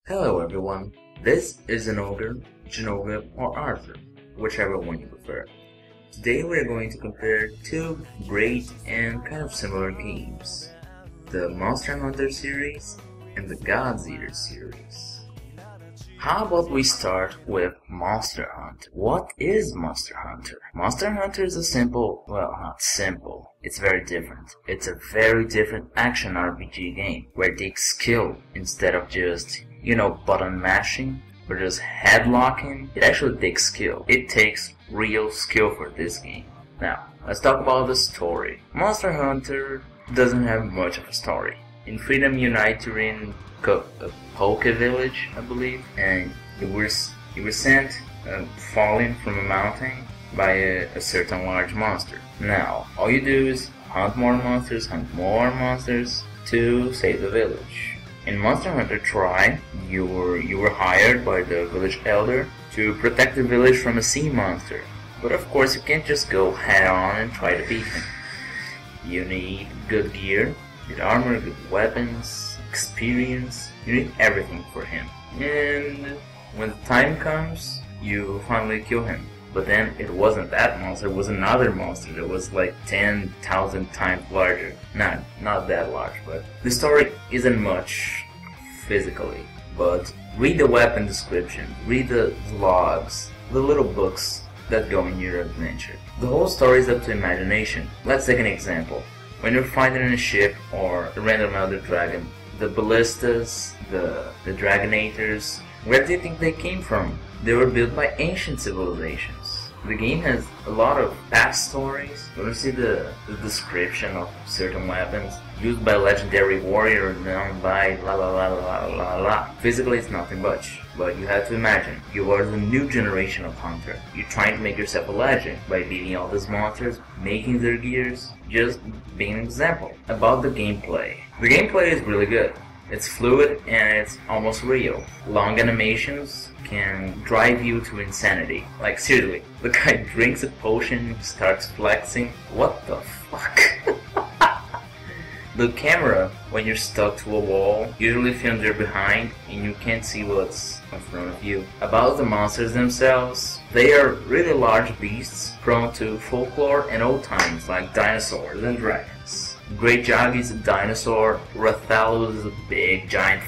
Hello everyone, this is an ogre, Genova, or Arthur, whichever one you prefer. Today we're going to compare two great and kind of similar games, the Monster Hunter series and the God's Eater series. How about we start with Monster Hunter? What is Monster Hunter? Monster Hunter is a simple, well, not simple, it's very different. It's a very different action RPG game where it takes skill instead of just button mashing or just headlocking. It actually takes skill. It takes real skill for this game. Now, let's talk about the story. Monster Hunter doesn't have much of a story. In Freedom Unite, you're in Houkou village, I believe, and you were sent falling from a mountain by a certain large monster. Now, all you do is hunt more monsters to save the village. In Monster Hunter Tri, you were hired by the village elder to protect the village from a sea monster. But of course you can't just go head on and try to beat him. You need good gear, good armor, good weapons, experience. You need everything for him. And when the time comes, you finally kill him. But then it wasn't that monster, it was another monster that was like 10,000 times larger. Not that large, but the story isn't much physically. But read the weapon description, read the logs, the little books that go in your adventure. The whole story is up to imagination. Let's take an example. When you're fighting in a ship or a random elder dragon, the ballistas, the dragonators, where do you think they came from? They were built by ancient civilizations. The game has a lot of past stories. When you see the description of certain weapons used by a legendary warrior known by la la la la la la. Physically it's nothing much, but you have to imagine, you are the new generation of hunter. You're trying to make yourself a legend by beating all these monsters, making their gears, just being an example. About the gameplay. The gameplay is really good. It's fluid and it's almost real. Long animations can drive you to insanity. Like seriously, the guy drinks a potion, starts flexing. What the fuck? The camera, when you're stuck to a wall, usually films your behind and you can't see what's in front of you. About the monsters themselves, they are really large beasts prone to folklore and old times like dinosaurs and dragons. Great Jagi is a dinosaur, Rathalos is a big, giant,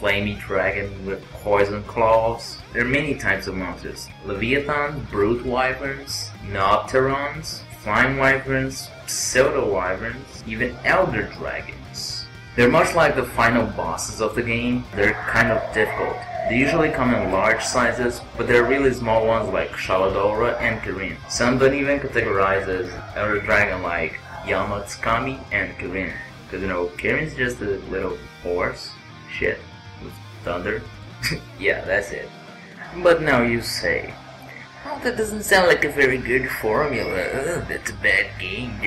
flamey dragon with poison claws. There are many types of monsters. Leviathans, brute wyverns, nocturons, flying wyverns, pseudo-wyverns, even elder dragons. They're much like the final bosses of the game. They're kind of difficult. They usually come in large sizes, but there are really small ones like Shaladora and Kirin. Some don't even categorize as elder dragon like Yamatsukami and Kirin. Because Kirin's just a little horse shit with thunder. Yeah, that's it. But now you say, oh, that doesn't sound like a very good formula. That's a bad game.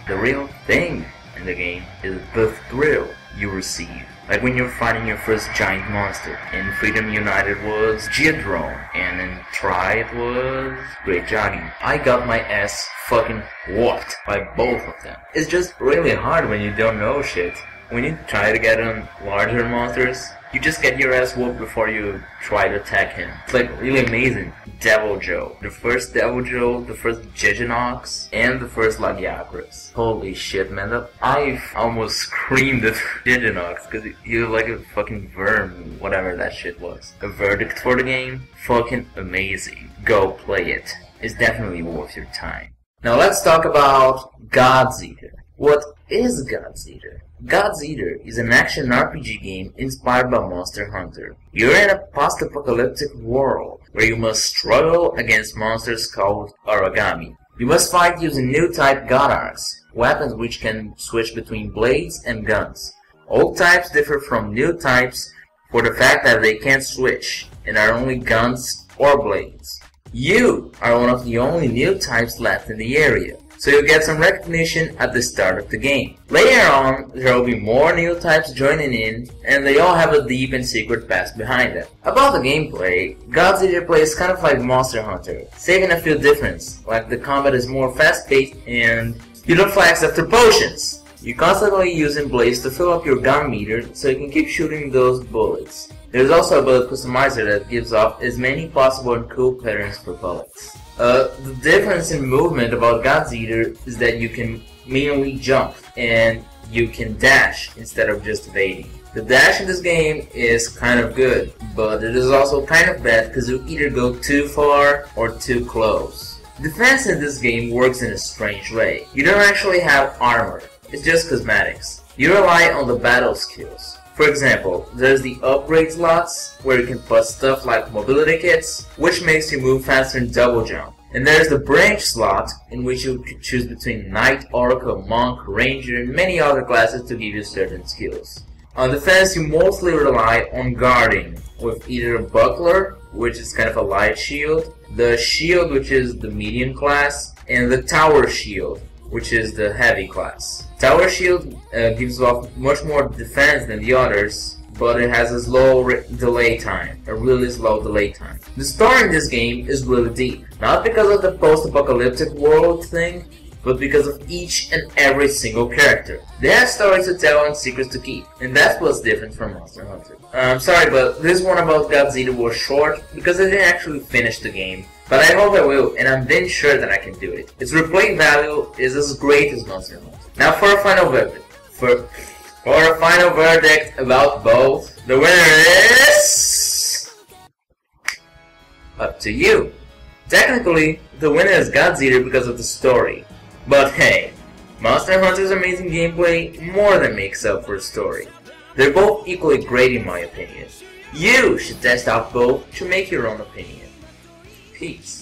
The real thing in the game is the thrill you receive. Like when you're fighting your first giant monster. In Freedom United was Geodrome, and in Tri it was Great Jagi. I got my ass fucking whooped by both of them. It's just really hard when you don't know shit. When you try to get on larger monsters, you just get your ass whooped before you try to attack him. It's like really amazing. Devil Joe. The first Devil Joe, the first Jejinox, and the first Lagiacrus. Holy shit, man. I almost screamed at Jejinox because he was like a fucking worm, whatever that shit was. A verdict for the game? Fucking amazing. Go play it. It's definitely worth your time. Now let's talk about God's Eater. What is God's Eater? God's Eater is an action RPG game inspired by Monster Hunter. You're in a post-apocalyptic world where you must struggle against monsters called origami. You must fight using new type God Arcs, weapons which can switch between blades and guns. Old types differ from new types for the fact that they can't switch and are only guns or blades. You are one of the only new types left in the area, so you'll get some recognition at the start of the game. Later on, there will be more new types joining in, and they all have a deep and secret past behind them. About the gameplay, God's Eater plays kind of like Monster Hunter, saving a few differences, like the combat is more fast-paced and you don't flex after potions. You're constantly using blades to fill up your gun meter so you can keep shooting those bullets. There's also a bullet customizer that gives off as many possible and cool patterns for bullets. The difference in movement about God's Eater is that you can mainly jump and you can dash instead of just evading. The dash in this game is kind of good, but it is also kind of bad because you either go too far or too close. Defense in this game works in a strange way. You don't actually have armor, it's just cosmetics. You rely on the battle skills. For example, there's the upgrade slots where you can put stuff like mobility kits, which makes you move faster and double jump. And there's the branch slot in which you can choose between Knight, Oracle, Monk, Ranger, and many other classes to give you certain skills. On defense, you mostly rely on guarding, with either a buckler, which is kind of a light shield, the shield, which is the medium class, and the tower shield, which is the heavy class. Tower shield gives off much more defense than the others, but it has a slow delay time, a really slow delay time. The story in this game is really deep, not because of the post-apocalyptic world thing, but because of each and every single character. They have stories to tell and secrets to keep, and that's what's different from Monster Hunter. I'm sorry, but this one about God's Eater was short because I didn't actually finish the game, but I hope I will, and I'm then sure that I can do it. Its replay value is as great as Monster Hunter. Now for a final verdict. For a final verdict about both, the winner is up to you. Technically, the winner is God's Eater because of the story. But hey, Monster Hunter's amazing gameplay more than makes up for the story. They're both equally great in my opinion. You should test out both to make your own opinion. Peace.